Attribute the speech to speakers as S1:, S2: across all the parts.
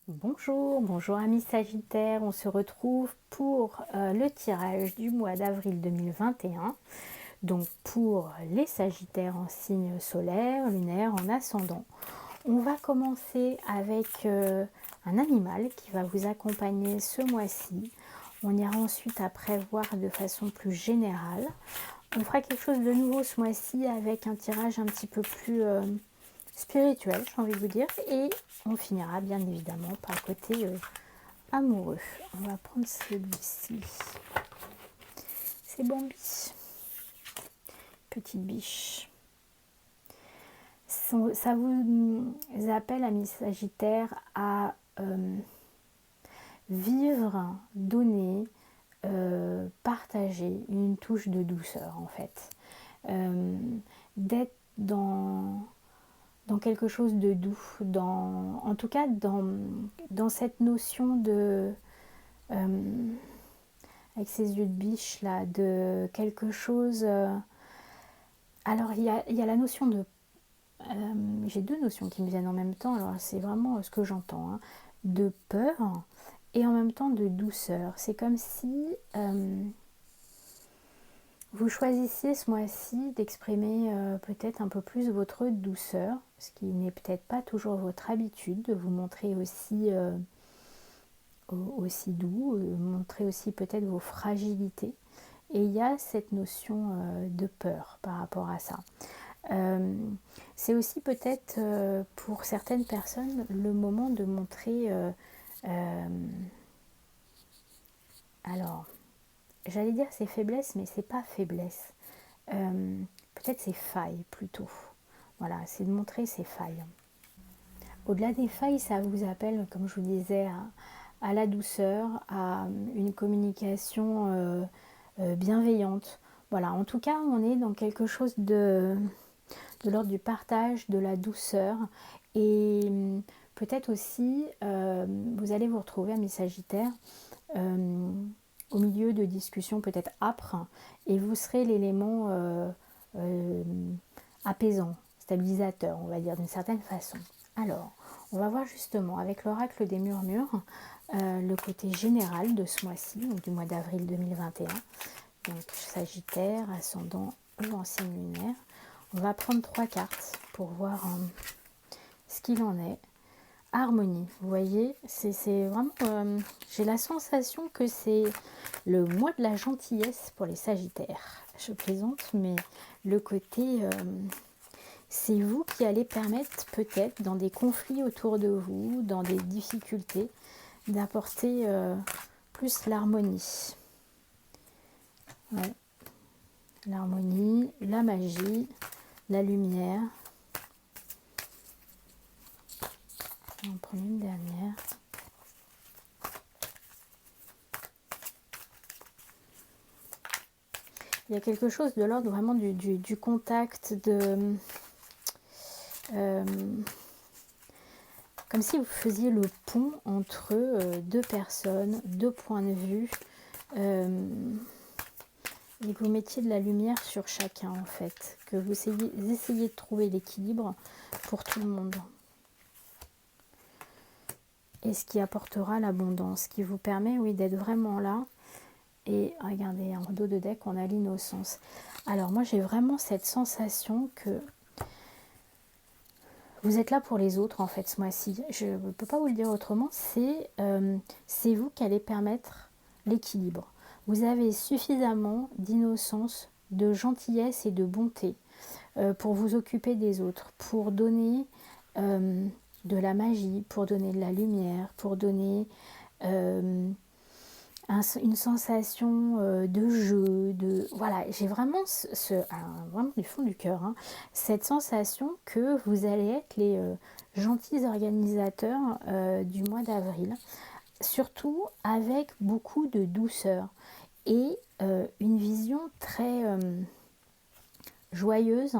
S1: Bonjour, bonjour amis Sagittaires, on se retrouve pour le tirage du mois d'avril 2021. Donc pour les Sagittaires en signe solaire, lunaire, en ascendant. On va commencer avec un animal qui va vous accompagner ce mois-ci. On ira ensuite après voir de façon plus générale. On fera quelque chose de nouveau ce mois-ci avec un tirage un petit peu plus spirituel, j'ai envie de vous dire. Et on finira bien évidemment par le côté amoureux. On va prendre celui-ci. C'est Bambi. Petite biche. Ça vous appelle, amis Sagittaires, à vivre, donner, partager une touche de douceur en fait. D'être dans quelque chose de doux, en tout cas dans cette notion de, avec ces yeux de biche là, de quelque chose. Alors il y a la notion de, j'ai deux notions qui me viennent en même temps, alors c'est vraiment ce que j'entends, hein, de peur et en même temps de douceur. C'est comme si vous choisissiez ce mois-ci d'exprimer peut-être un peu plus votre douceur, ce qui n'est peut-être pas toujours votre habitude, de vous montrer aussi doux, montrer aussi peut-être vos fragilités. Et il y a cette notion de peur par rapport à ça. C'est aussi peut-être pour certaines personnes le moment de montrer, alors j'allais dire ses faiblesses, mais c'est pas faiblesse. Peut-être ses failles plutôt. Voilà, c'est de montrer ses failles. Au-delà des failles, ça vous appelle, comme je vous disais, à la douceur, à une communication bienveillante. Voilà, en tout cas, on est dans quelque chose de l'ordre du partage, de la douceur. Et peut-être aussi, vous allez vous retrouver, amis Sagittaires, au milieu de discussions peut-être âpres, et vous serez l'élément apaisant, stabilisateur, on va dire d'une certaine façon. Alors, on va voir justement avec l'oracle des murmures le côté général de ce mois-ci, donc du mois d'avril 2021. Donc Sagittaire, ascendant ou en signe lunaire. On va prendre 3 cartes pour voir ce qu'il en est. Harmonie, vous voyez, c'est vraiment, j'ai la sensation que c'est le mois de la gentillesse pour les Sagittaires. Je plaisante, mais le côté, c'est vous qui allez permettre peut-être dans des conflits autour de vous, dans des difficultés, d'apporter plus l'harmonie. Ouais. L'harmonie, la magie, la lumière. On va prendre une dernière. Il y a quelque chose de l'ordre vraiment du contact, comme si vous faisiez le pont entre deux personnes, deux points de vue, et que vous mettiez de la lumière sur chacun en fait, que vous essayiez de trouver l'équilibre pour tout le monde. Et ce qui apportera l'abondance, qui vous permet, oui, d'être vraiment là. Et regardez, en dos de deck, on a l'innocence. Alors moi, j'ai vraiment cette sensation que vous êtes là pour les autres, en fait, ce mois-ci. Je ne peux pas vous le dire autrement. C'est vous qui allez permettre l'équilibre. Vous avez suffisamment d'innocence, de gentillesse et de bonté pour vous occuper des autres, pour donner de la magie, pour donner de la lumière, pour donner une sensation de jeu, voilà, j'ai vraiment vraiment du fond du cœur, hein, cette sensation que vous allez être les gentils organisateurs du mois d'avril, surtout avec beaucoup de douceur et une vision très joyeuse,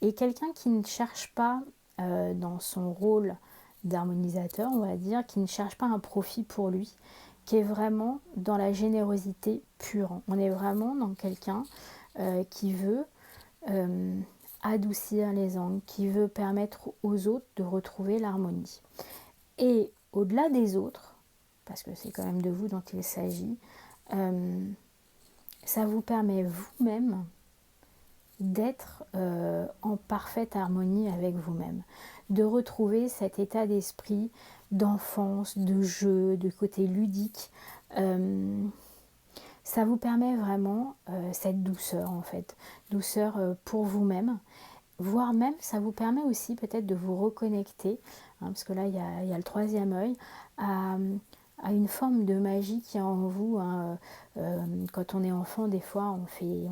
S1: et quelqu'un qui ne cherche pas dans son rôle d'harmonisateur, on va dire, qui ne cherche pas un profit pour lui, qui est vraiment dans la générosité pure. On est vraiment dans quelqu'un qui veut adoucir les angles, qui veut permettre aux autres de retrouver l'harmonie. Et au-delà des autres, parce que c'est quand même de vous dont il s'agit, ça vous permet vous-même d'être en parfaite harmonie avec vous-même, de retrouver cet état d'esprit d'enfance, de jeu, de côté ludique. Ça vous permet vraiment cette douceur en fait, douceur pour vous-même, voire même ça vous permet aussi peut-être de vous reconnecter, hein, parce que là il y a le troisième œil, à une forme de magie qui est en vous. Hein. Quand on est enfant, des fois on fait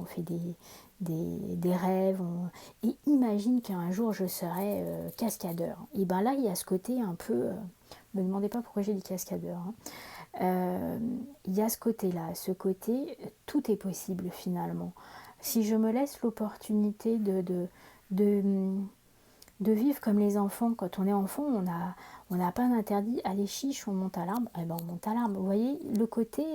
S1: des rêves, et imagine qu'un jour je serai cascadeur. Et bien là il y a ce côté un peu, me demandez pas pourquoi j'ai dit cascadeur, hein. Il y a ce côté-là, ce côté, tout est possible finalement. Si je me laisse l'opportunité de, de vivre comme les enfants, quand on est enfant, on n'a pas d'interdit, allez chiche, on monte à l'arbre, eh ben on monte à l'arbre. Vous voyez, le côté,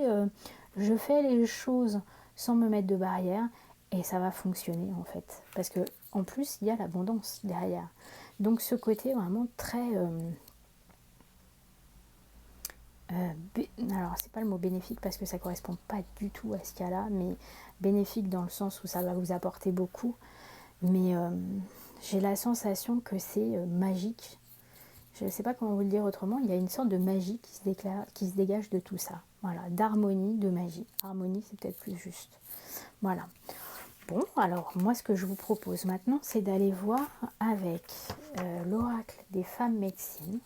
S1: je fais les choses sans me mettre de barrière, et ça va fonctionner en fait. Parce que en plus, il y a l'abondance derrière. Donc ce côté vraiment très... alors c'est pas le mot bénéfique parce que ça correspond pas du tout à ce cas-là, mais bénéfique dans le sens où ça va vous apporter beaucoup, mais j'ai la sensation que c'est magique. Je ne sais pas comment vous le dire autrement, il y a une sorte de magie qui se dégage de tout ça, voilà, d'harmonie, de magie. Harmonie, c'est peut-être plus juste, voilà. Bon, alors moi ce que je vous propose maintenant, c'est d'aller voir avec l'oracle des femmes médecines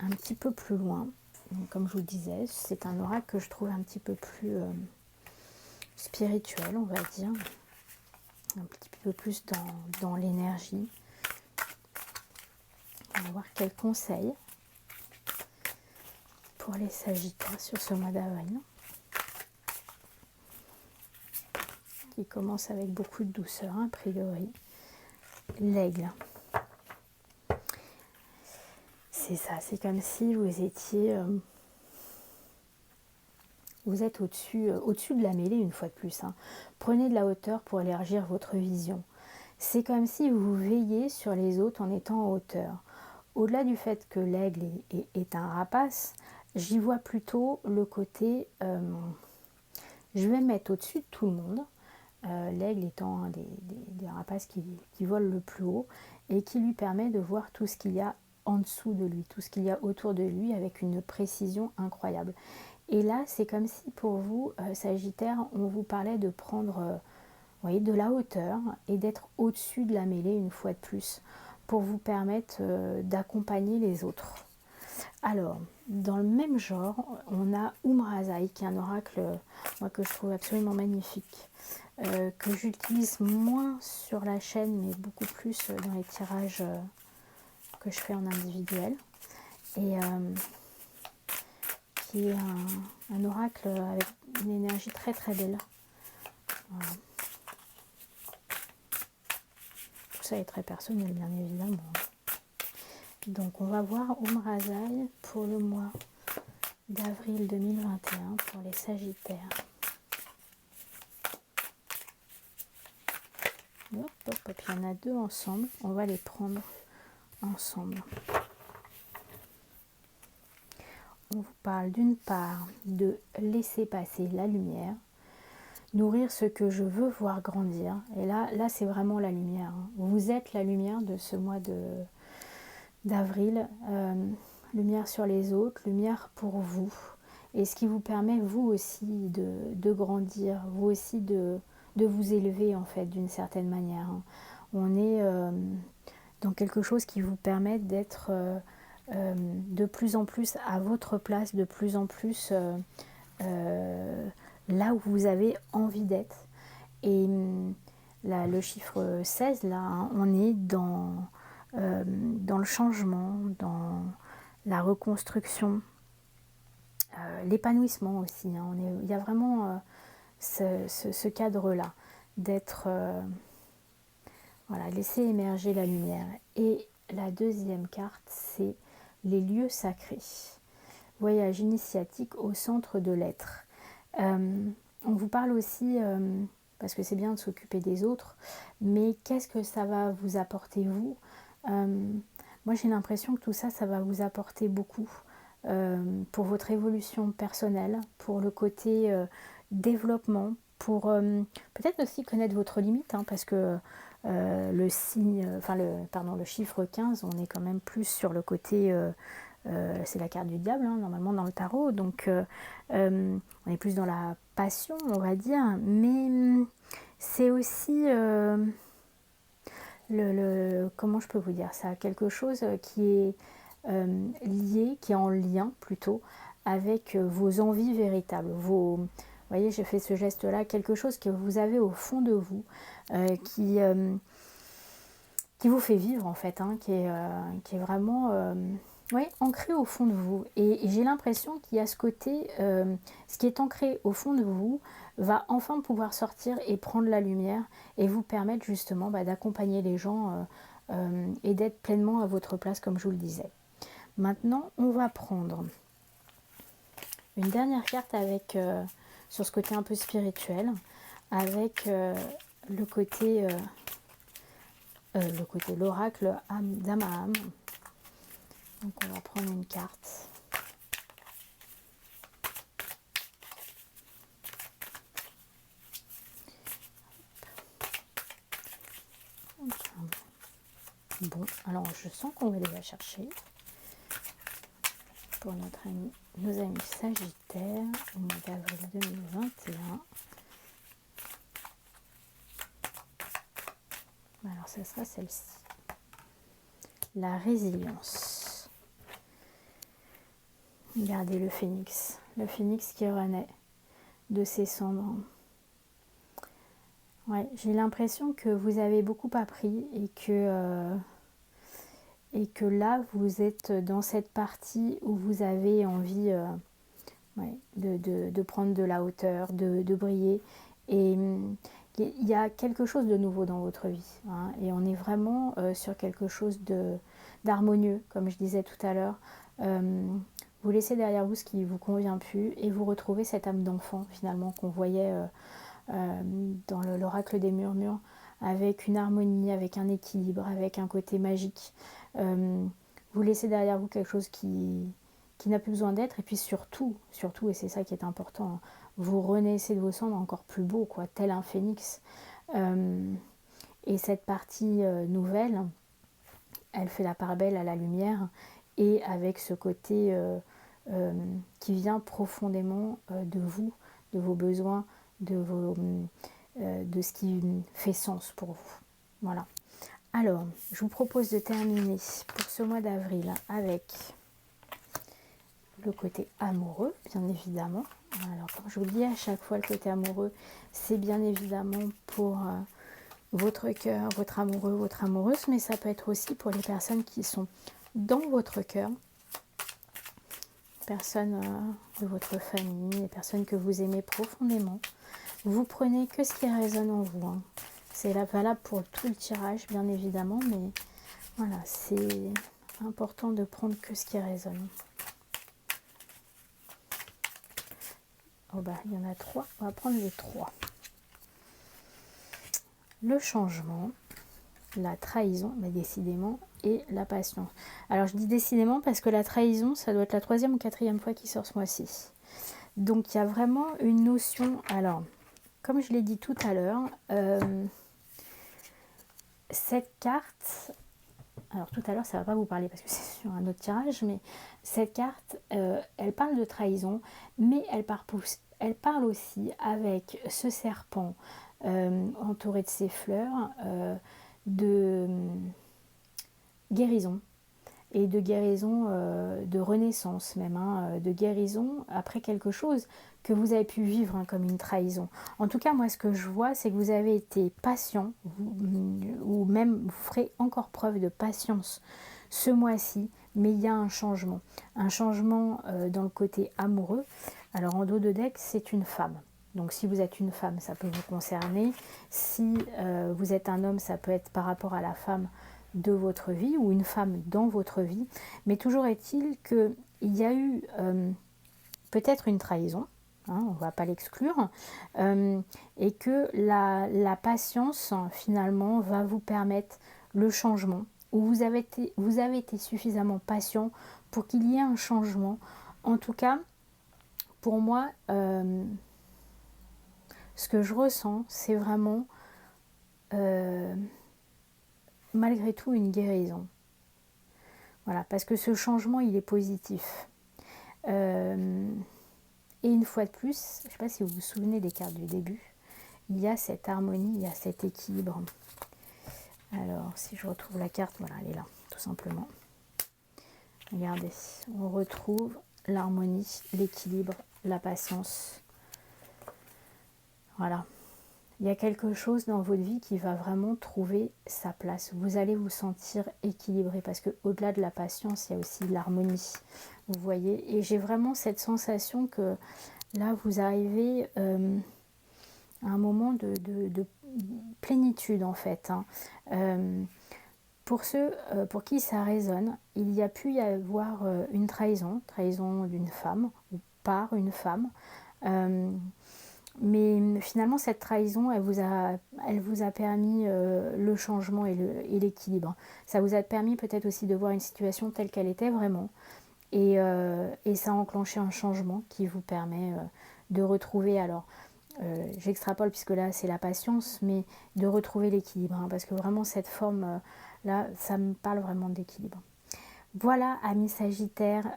S1: un petit peu plus loin. Donc, comme je vous le disais, c'est un oracle que je trouve un petit peu plus spirituel, on va dire, un petit peu plus dans l'énergie. On va voir quels conseils pour les Sagittaires sur ce mois d'avril, qui commence avec beaucoup de douceur, a priori. L'aigle. C'est ça, c'est comme si vous étiez... vous êtes au-dessus de la mêlée une fois de plus. Hein. Prenez de la hauteur pour élargir votre vision. C'est comme si vous veillez sur les autres en étant en hauteur. Au-delà du fait que l'aigle est un rapace, j'y vois plutôt le côté je vais me mettre au-dessus de tout le monde. L'aigle étant un des rapaces qui volent le plus haut et qui lui permet de voir tout ce qu'il y a en dessous de lui, tout ce qu'il y a autour de lui avec une précision incroyable. Et là, c'est comme si pour vous, Sagittaire, on vous parlait de prendre voyez, de la hauteur et d'être au-dessus de la mêlée une fois de plus pour vous permettre d'accompagner les autres. Alors, dans le même genre, on a Umrazai, qui est un oracle moi, que je trouve absolument magnifique, que j'utilise moins sur la chaîne, mais beaucoup plus dans les tirages que je fais en individuel. Et qui est un oracle avec une énergie très très belle. Voilà. Tout ça est très personnel, bien évidemment. Donc on va voir Umrazai pour le mois d'avril 2021 pour les Sagittaires. Hop, hop, hop, il y en a deux ensemble. On va les prendre ensemble. On vous parle d'une part de laisser passer la lumière, nourrir ce que je veux voir grandir. Et là c'est vraiment la lumière. Hein. Vous êtes la lumière de ce mois d'avril. Lumière sur les autres, lumière pour vous. Et ce qui vous permet, vous aussi, de grandir, vous aussi de vous élever, en fait, d'une certaine manière. Hein. On est dans quelque chose qui vous permet d'être de plus en plus à votre place, de plus en plus là où vous avez envie d'être. Et là, le chiffre 16, là, hein, on est dans le changement, dans la reconstruction, l'épanouissement aussi. Hein. Il y a vraiment ce cadre-là, d'être... voilà, laisser émerger la lumière. Et la deuxième carte, c'est les lieux sacrés. Voyage initiatique au centre de l'être. On vous parle aussi, parce que c'est bien de s'occuper des autres, mais qu'est-ce que ça va vous apporter vous moi j'ai l'impression que tout ça, ça va vous apporter beaucoup pour votre évolution personnelle, pour le côté développement, pour peut-être aussi connaître votre limite, hein, parce que le signe, enfin le chiffre 15, on est quand même plus sur le côté, c'est la carte du diable, hein, normalement dans le tarot, donc on est plus dans la passion, on va dire, mais c'est aussi comment je peux vous dire ça, quelque chose qui est lié, qui est en lien plutôt avec vos envies véritables, vous voyez, j'ai fait ce geste-là, quelque chose que vous avez au fond de vous, qui vous fait vivre en fait, hein, qui est vraiment ouais, ancré au fond de vous. Et j'ai l'impression qu'il y a ce côté, ce qui est ancré au fond de vous va enfin pouvoir sortir et prendre la lumière et vous permettre justement d'accompagner les gens et d'être pleinement à votre place comme je vous le disais. Maintenant, on va prendre une dernière carte avec sur ce côté un peu spirituel, avec le côté l'oracle d'âme à âme. Donc on va prendre une carte. Bon, alors je sens qu'on va les la chercher pour nos amis Sagittaires au mois d'avril 2021. Alors ça sera celle-ci. La résilience. Regardez le phénix qui renaît de ses cendres. Ouais, j'ai l'impression que vous avez beaucoup appris et que là vous êtes dans cette partie où vous avez envie de prendre de la hauteur, de briller, et il y a quelque chose de nouveau dans votre vie, hein, et on est vraiment sur quelque chose d'harmonieux, comme je disais tout à l'heure. Vous laissez derrière vous ce qui ne vous convient plus et vous retrouvez cette âme d'enfant finalement qu'on voyait dans l'oracle des murmures, avec une harmonie, avec un équilibre, avec un côté magique. Vous laissez derrière vous quelque chose qui n'a plus besoin d'être, et puis surtout, et c'est ça qui est important, hein, vous renaissez de vos cendres encore plus beau, quoi, tel un phénix. Et cette partie nouvelle, elle fait la part belle à la lumière, et avec ce côté qui vient profondément de vous, de vos besoins, de ce qui fait sens pour vous. Voilà. Alors, je vous propose de terminer pour ce mois d'avril avec le côté amoureux, bien évidemment. Alors, comme je vous le dis à chaque fois, le côté amoureux, c'est bien évidemment pour votre cœur, votre amoureux, votre amoureuse, mais ça peut être aussi pour les personnes qui sont dans votre cœur, personnes de votre famille, les personnes que vous aimez profondément. Vous prenez que ce qui résonne en vous, hein. C'est valable pour tout le tirage, bien évidemment, mais voilà, c'est important de prendre que ce qui résonne. Oh bah, il y en a 3, on va prendre les 3. Le changement, la trahison, bah décidément, et la patience. Alors je dis décidément parce que la trahison, ça doit être la 3e ou 4e fois qu'il sort ce mois-ci. Donc il y a vraiment une notion, alors, comme je l'ai dit tout à l'heure, cette carte, alors tout à l'heure ça ne va pas vous parler parce que c'est sur un autre tirage, mais cette carte, elle parle de trahison, mais elle parle aussi avec ce serpent entouré de ses fleurs, de guérison, et de guérison, de renaissance même, hein, de guérison après quelque chose que vous avez pu vivre, hein, comme une trahison. En tout cas, moi, ce que je vois, c'est que vous avez été patient, ou même vous ferez encore preuve de patience ce mois-ci, mais il y a un changement dans le côté amoureux. Alors, en dos de deck, c'est une femme. Donc, si vous êtes une femme, ça peut vous concerner. Si vous êtes un homme, ça peut être par rapport à la femme de votre vie ou une femme dans votre vie, mais toujours est-il qu'il y a eu peut-être une trahison, hein, on ne va pas l'exclure, et que la patience finalement va vous permettre le changement ou vous avez été suffisamment patient pour qu'il y ait un changement. En tout cas, pour moi, ce que je ressens, c'est vraiment malgré tout une guérison. Voilà, parce que ce changement, il est positif. Et une fois de plus, je ne sais pas si vous vous souvenez des cartes du début, il y a cette harmonie, il y a cet équilibre. Alors, si je retrouve la carte, voilà, elle est là, tout simplement. Regardez, on retrouve l'harmonie, l'équilibre, la patience. Voilà. Il y a quelque chose dans votre vie qui va vraiment trouver sa place. Vous allez vous sentir équilibré parce que au-delà de la patience, il y a aussi l'harmonie. Vous voyez, et j'ai vraiment cette sensation que là, vous arrivez à un moment de plénitude en fait. Pour ceux pour qui ça résonne, il y a pu y avoir une trahison d'une femme ou par une femme. Mais finalement, cette trahison, elle vous a permis le changement et l'équilibre. Ça vous a permis peut-être aussi de voir une situation telle qu'elle était vraiment. Et ça a enclenché un changement qui vous permet de retrouver, alors j'extrapole puisque là c'est la patience, mais de retrouver l'équilibre. Hein, parce que vraiment cette forme là, ça me parle vraiment d'équilibre. Voilà, amis Sagittaires,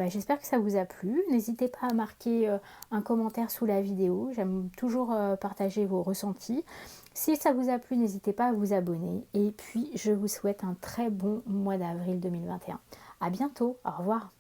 S1: j'espère que ça vous a plu. N'hésitez pas à marquer un commentaire sous la vidéo. J'aime toujours partager vos ressentis. Si ça vous a plu, n'hésitez pas à vous abonner. Et puis, je vous souhaite un très bon mois d'avril 2021. À bientôt, au revoir.